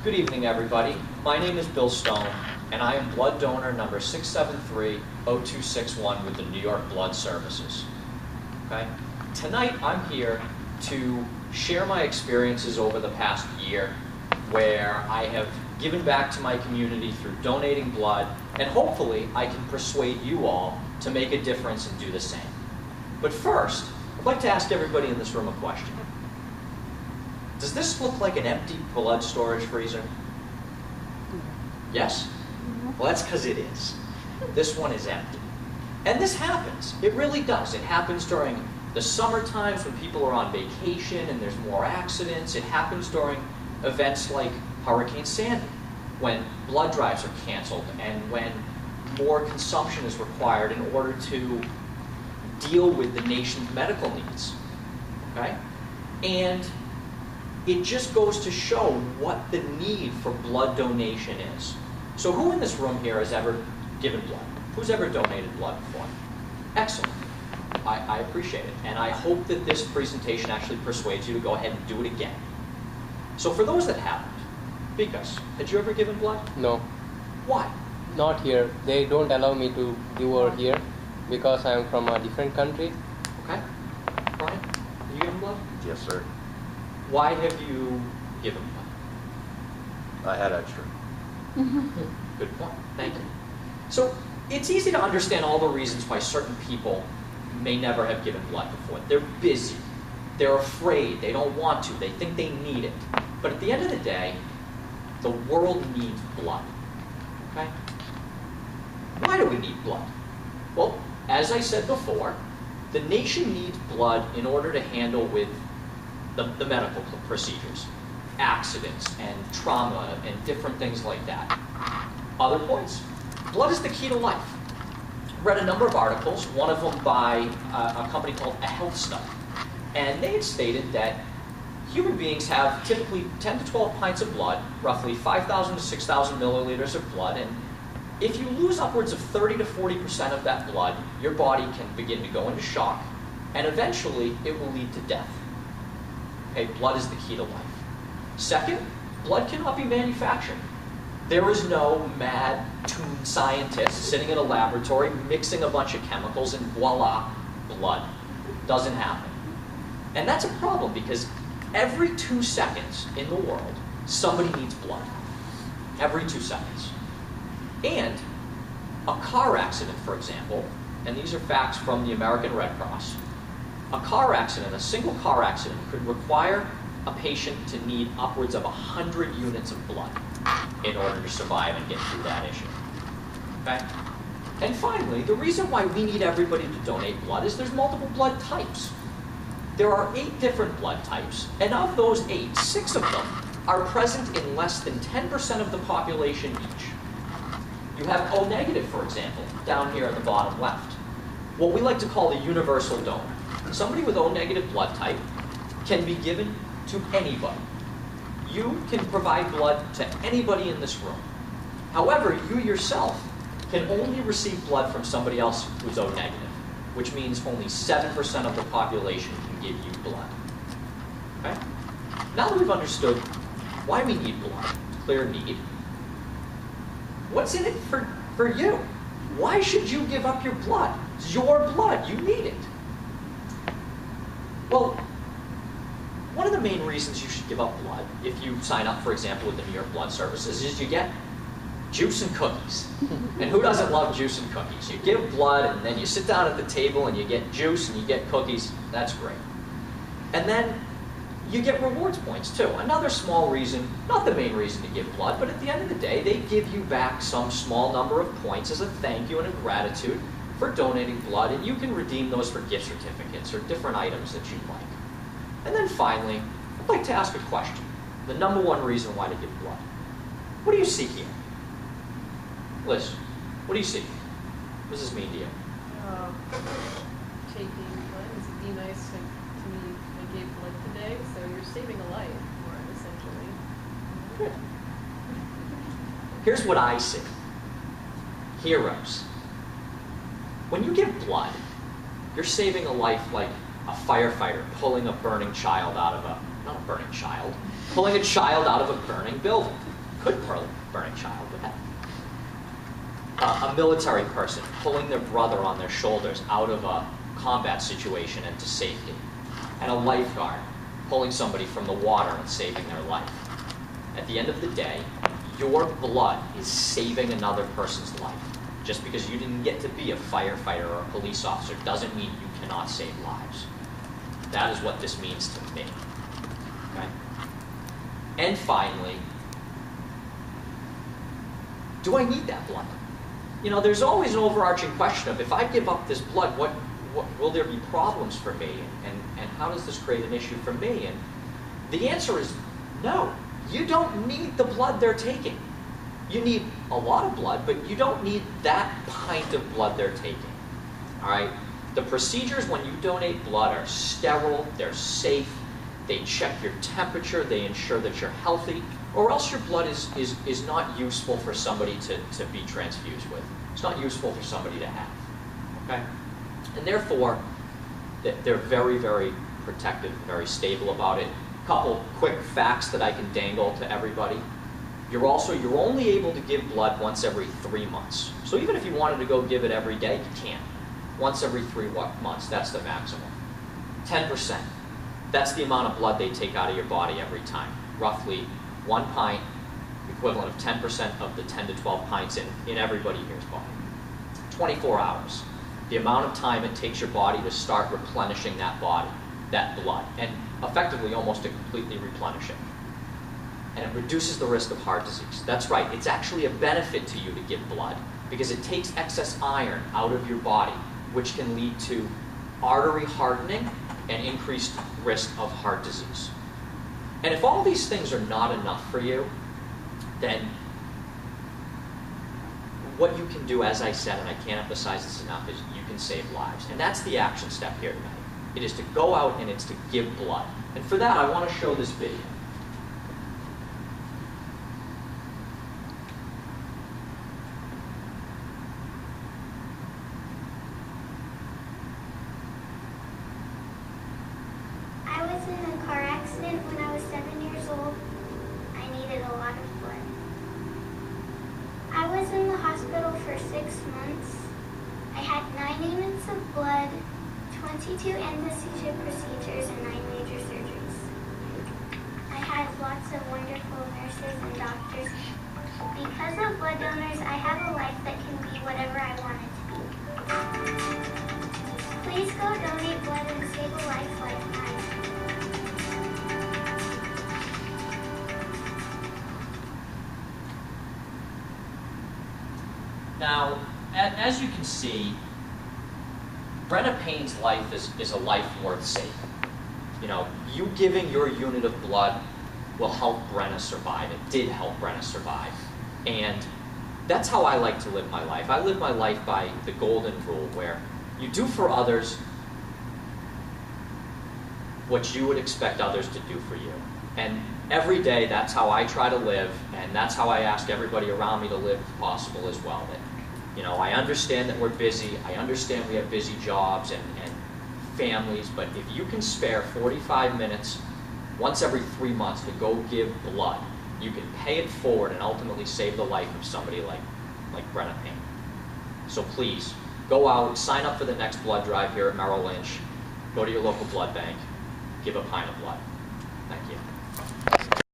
Good evening, everybody. My name is Bill Stone, and I am blood donor number 673-0261 with the New York Blood Services. Okay? Tonight, I'm here to share my experiences over the past year where I have given back to my community through donating blood, and hopefully I can persuade you all to make a difference and do the same. But first, I'd like to ask everybody in this room a question. Does this look like an empty blood storage freezer? Yes? Well, that's because it is. This one is empty. And this happens. It really does. It happens during the summer times when people are on vacation and there's more accidents. It happens during events like Hurricane Sandy, when blood drives are canceled and when more consumption is required in order to deal with the nation's medical needs. Okay? And it just goes to show what the need for blood donation is. So who in this room here has ever given blood? Who's ever donated blood before? Excellent. I appreciate it. And I hope that this presentation actually persuades you to go ahead and do it again. So for those that haven't, Vikas, had you ever given blood? No. Why? Not here. They don't allow me to give over here because I am from a different country. Okay. Brian, have you given blood? Yes, sir. Why have you given blood? I had extra. Good point. Thank you. So it's easy to understand all the reasons why certain people may never have given blood before. They're busy. They're afraid. They don't want to. They think they need it. But at the end of the day, the world needs blood. Okay? Why do we need blood? Well, as I said before, the nation needs blood in order to handle with the medical procedures, accidents and trauma and different things like that. Other points? Blood is the key to life. I read a number of articles, one of them by a company called A Health Study. And they had stated that human beings have typically 10 to 12 pints of blood, roughly 5,000 to 6,000 milliliters of blood, and if you lose upwards of 30 to 40% of that blood, your body can begin to go into shock, and eventually it will lead to death. Okay, blood is the key to life. Second, blood cannot be manufactured. There is no mad, tuned scientist sitting in a laboratory mixing a bunch of chemicals and voila, blood. Doesn't happen. And that's a problem because every 2 seconds in the world, somebody needs blood. Every 2 seconds. And a car accident, for example, and these are facts from the American Red Cross, a car accident, a single car accident, could require a patient to need upwards of 100 units of blood in order to survive and get through that issue. Okay? And finally, the reason why we need everybody to donate blood is there's multiple blood types. There are 8 different blood types, and of those 8, 6 of them are present in less than 10% of the population each. You have O negative, for example, down here at the bottom left. What we like to call the universal donor. Somebody with O negative blood type can be given to anybody. You can provide blood to anybody in this room. However, you yourself can only receive blood from somebody else who's O negative, which means only 7% of the population can give you blood. Okay? Now that we've understood why we need blood, clear need, what's in it for you? Why should you give up your blood? It's your blood. You need it. Well, one of the main reasons you should give up blood, if you sign up, for example, with the New York Blood Services, is you get juice and cookies. And who doesn't love juice and cookies? You give blood, and then you sit down at the table, and you get juice, and you get cookies. That's great. And then you get rewards points, too. Another small reason, not the main reason to give blood, but at the end of the day, they give you back some small number of points as a thank you and a gratitude for donating blood, and you can redeem those for gift certificates or different items that you like. And then finally, I'd like to ask a question. The number one reason why to give blood. What do you see here? Liz, what do you see? What does this mean to you? Taking blood. It'd be nice to me I gave blood today, so you're saving a life, more essentially. Good. Here's what I see. Heroes. When you give blood, you're saving a life like a firefighter pulling a burning child out of a, not a burning child, pulling a child out of a burning building. could burn a child with that. A military person pulling their brother on their shoulders out of a combat situation and to safety. And a lifeguard pulling somebody from the water and saving their life. At the end of the day, your blood is saving another person's life. Just because you didn't get to be a firefighter or a police officer doesn't mean you cannot save lives. That is what this means to me. Okay? And finally, do I need that blood? You know, there's always an overarching question of, if I give up this blood, what will there be problems for me? And how does this create an issue for me? And the answer is no. You don't need the blood they're taking. You need a lot of blood, but you don't need that pint of blood they're taking. All right? The procedures when you donate blood are sterile, they're safe, they check your temperature, they ensure that you're healthy, or else your blood is not useful for somebody to be transfused with. It's not useful for somebody to have. Okay? And therefore, they're very, very protective, very stable about it. A couple quick facts that I can dangle to everybody. You're only able to give blood once every 3 months. So even if you wanted to go give it every day, you can't. Once every 3 months, that's the maximum. 10%. That's the amount of blood they take out of your body every time. Roughly 1 pint, equivalent of 10% of the 10 to 12 pints in everybody here's body. 24 hours. The amount of time it takes your body to start replenishing that blood, and effectively almost to completely replenish it. And it reduces the risk of heart disease. That's right, it's actually a benefit to you to give blood because it takes excess iron out of your body, which can lead to artery hardening and increased risk of heart disease. And if all these things are not enough for you, then what you can do, as I said, and I can't emphasize this enough, is you can save lives. And that's the action step here tonight. It is to go out and it's to give blood. And for that, I want to show this video. I was in a car accident when I was 7 years old. I needed a lot of blood. I was in the hospital for 6 months. I had 9 units of blood, 22 anesthesia procedures, and 9 major surgeries. I had lots of wonderful nurses and doctors. Because of blood donors, I have a life that can be whatever I want it to be. Please go donate blood and save a life like mine. Now, as you can see, Brenna Payne's life is a life worth saving. You know, you giving your unit of blood will help Brenna survive. It did help Brenna survive. And that's how I like to live my life. I live my life by the golden rule, where you do for others what you would expect others to do for you. And every day, that's how I try to live, and that's how I ask everybody around me to live if possible as well. That, you know, I understand that we're busy, I understand we have busy jobs and families, but if you can spare 45 minutes once every 3 months to go give blood, you can pay it forward and ultimately save the life of somebody like Brenna Payne. So please, go out, sign up for the next blood drive here at Merrill Lynch, go to your local blood bank, give a pint of blood.